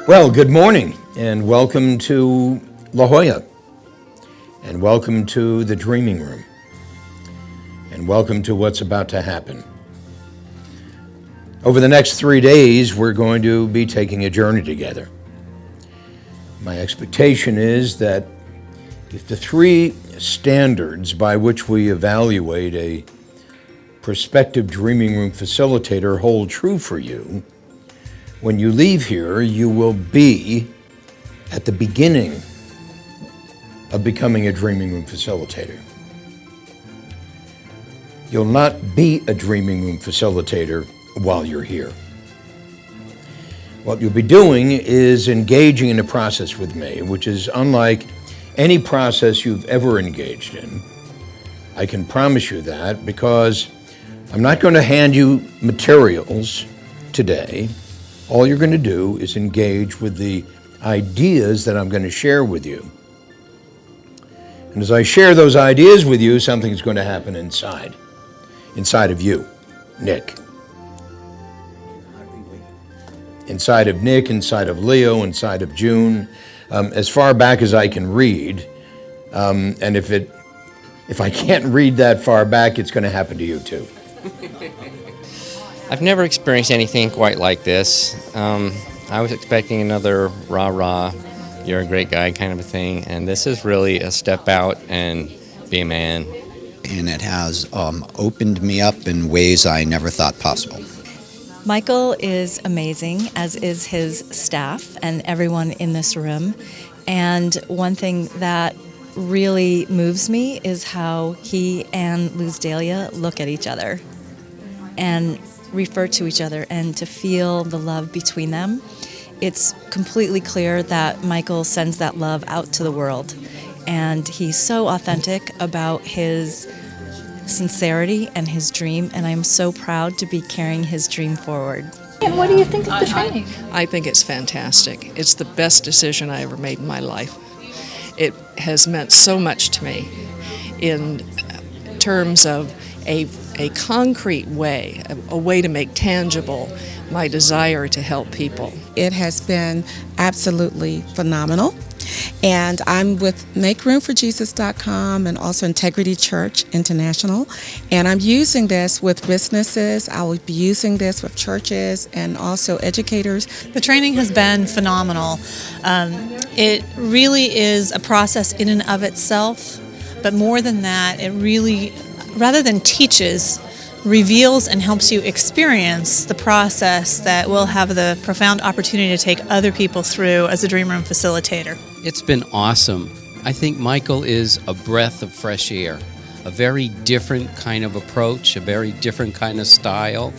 Well, good morning, and welcome to La Jolla, and welcome to the Dreaming Room, and welcome to what's about to happen. Over the next 3 days, we're going to be taking a journey together. My expectation is that if the three standards by which we evaluate a prospective Dreaming Room facilitator hold true for you, when you leave here, you will be at the beginning of becoming a Dreaming Room facilitator. You'll not be a Dreaming Room facilitator while you're here. What you'll be doing is engaging in a process with me, which is unlike any process you've ever engaged in. I can promise you that because I'm not going to hand you materials today. All you're going to do is engage with the ideas that I'm going to share with you. And as I share those ideas with you, something's going to happen inside of you, Nick. Inside of Nick, inside of Leo, inside of June, as far back as I can read. And if I can't read that far back, it's going to happen to you too. I've never experienced anything quite like this. I was expecting another rah-rah, you're a great guy kind of a thing, and this is really a step out and be a man. And it has opened me up in ways I never thought possible. Michael is amazing, as is his staff and everyone in this room. And one thing that really moves me is how he and Luz Delia look at each other and refer to each other and to feel the love between them. It's completely clear that Michael sends that love out to the world, and he's so authentic about his sincerity and his dream, and I'm so proud to be carrying his dream forward. And what do you think of the training? I think it's fantastic. It's the best decision I ever made in my life. It has meant so much to me in terms of a concrete way, a way to make tangible my desire to help people. It has been absolutely phenomenal. And I'm with MakeRoomForJesus.com and also Integrity Church International. And I'm using this with businesses. I will be using this with churches and also educators. The training has been phenomenal. It really is a process in and of itself, but more than that, it really, rather than teaches, reveals and helps you experience the process that will have the profound opportunity to take other people through as a Dream Room facilitator. It's been awesome. I think Michael is a breath of fresh air, a very different kind of approach, a very different kind of style,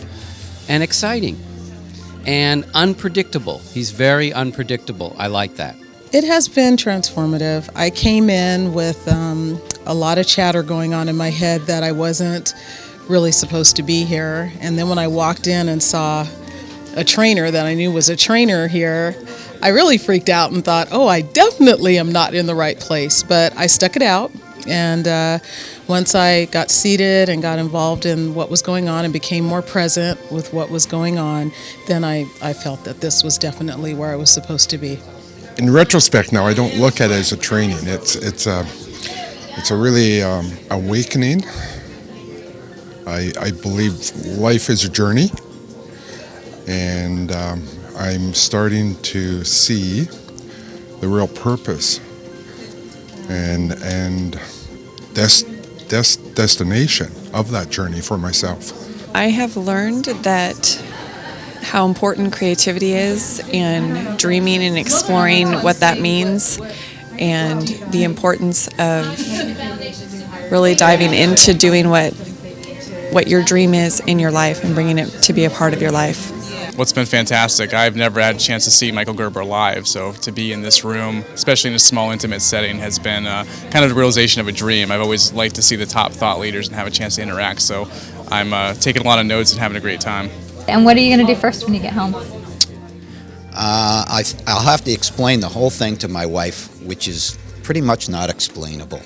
and exciting and unpredictable. He's very unpredictable. I like that. It has been transformative. I came in with a lot of chatter going on in my head that I wasn't really supposed to be here. And then when I walked in and saw a trainer that I knew was a trainer here, I really freaked out and thought, oh, I definitely am not in the right place. But I stuck it out. And once I got seated and got involved in what was going on and became more present with what was going on, then I felt that this was definitely where I was supposed to be. In retrospect now, I don't look at it as a training. It's a really awakening. I believe life is a journey, and I'm starting to see the real purpose and destination of that journey for myself. I have learned that how important creativity is and dreaming and exploring what that means, and the importance of really diving into doing what your dream is in your life and bringing it to be a part of your life. What's been fantastic, I've never had a chance to see Michael Gerber live, so to be in this room, especially in a small, intimate setting, has been kind of the realization of a dream. I've always liked to see the top thought leaders and have a chance to interact, so I'm taking a lot of notes and having a great time. And what are you going to do first when you get home? I'll have to explain the whole thing to my wife, which is pretty much not explainable.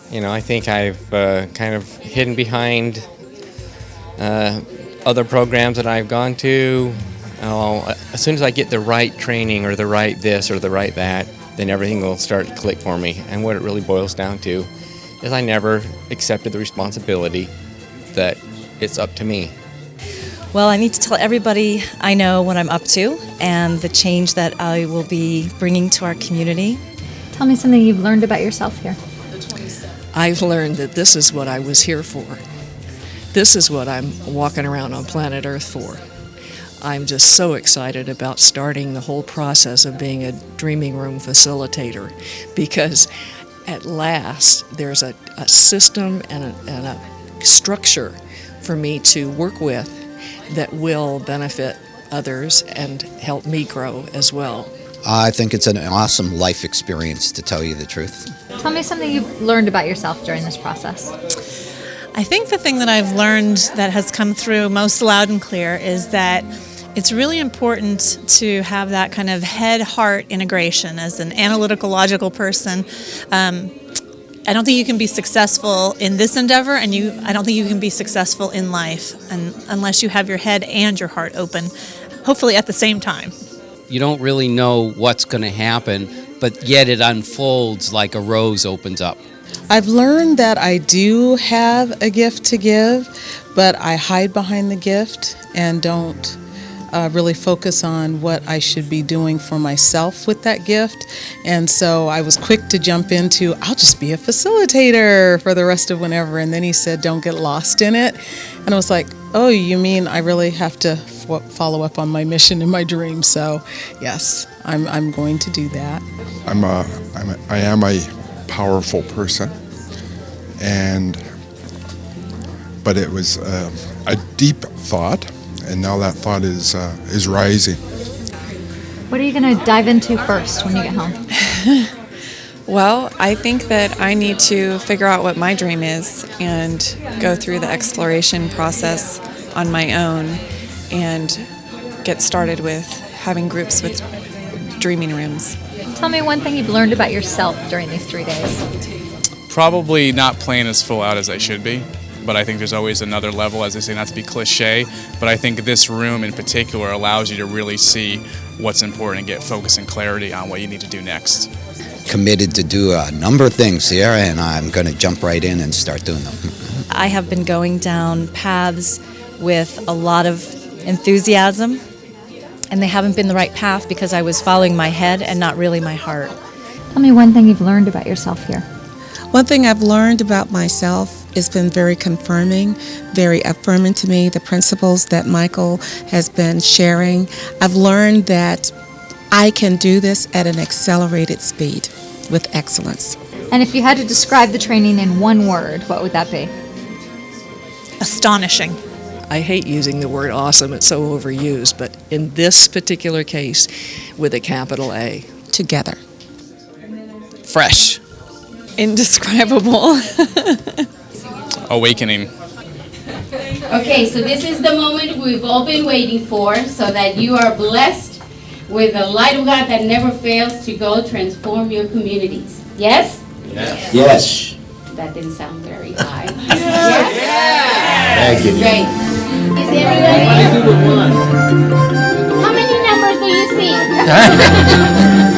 You know, I think I've kind of hidden behind other programs that I've gone to, As soon as I get the right training or the right this or the right that, then everything will start to click for me. And what it really boils down to is I never accepted the responsibility that it's up to me. Well, I need to tell everybody I know what I'm up to and the change that I will be bringing to our community. Tell me something you've learned about yourself here. I've learned that this is what I was here for. This is what I'm walking around on planet Earth for. I'm just so excited about starting the whole process of being a Dreaming Room facilitator, because at last there's a system and a structure for me to work with that will benefit others and help me grow as well. I think it's an awesome life experience, to tell you the truth. Tell me something you've learned about yourself during this process. I think the thing that I've learned that has come through most loud and clear is that it's really important to have that kind of head-heart integration. As an analytical, logical person, I don't think you can be successful in this endeavor, and I don't think you can be successful in life unless you have your head and your heart open, hopefully at the same time. You don't really know what's going to happen, but yet it unfolds like a rose opens up. I've learned that I do have a gift to give, but I hide behind the gift and don't really focus on what I should be doing for myself with that gift. And so I was quick to jump into, I'll just be a facilitator for the rest of whenever. And then he said, don't get lost in it. And I was like, oh, you mean I really have to follow up on my mission and my dream? So yes, I'm going to do that. I am a powerful person, but it was a deep thought, and now that thought is rising. What are you going to dive into first when you get home? Well, I think that I need to figure out what my dream is and go through the exploration process on my own and get started with having groups with dreaming rooms. Tell me one thing you've learned about yourself during these 3 days. Probably not playing as full out as I should be, but I think there's always another level, as they say, not to be cliche, but I think this room in particular allows you to really see what's important and get focus and clarity on what you need to do next. Committed to do a number of things here, and I'm going to jump right in and start doing them. I have been going down paths with a lot of enthusiasm, and they haven't been the right path because I was following my head and not really my heart. Tell me one thing you've learned about yourself here. One thing I've learned about myself has been very confirming, very affirming to me, the principles that Michael has been sharing. I've learned that I can do this at an accelerated speed with excellence. And if you had to describe the training in one word, what would that be? Astonishing. I hate using the word awesome, it's so overused, but in this particular case, with a capital A. Together. Fresh. Indescribable. Awakening. Okay, so this is the moment we've all been waiting for, so that you are blessed with the light of God that never fails to go transform your communities. Yes? Yes. Yes. That didn't sound very high. Yes? Thank you. Great. Is everybody? How many numbers do you see?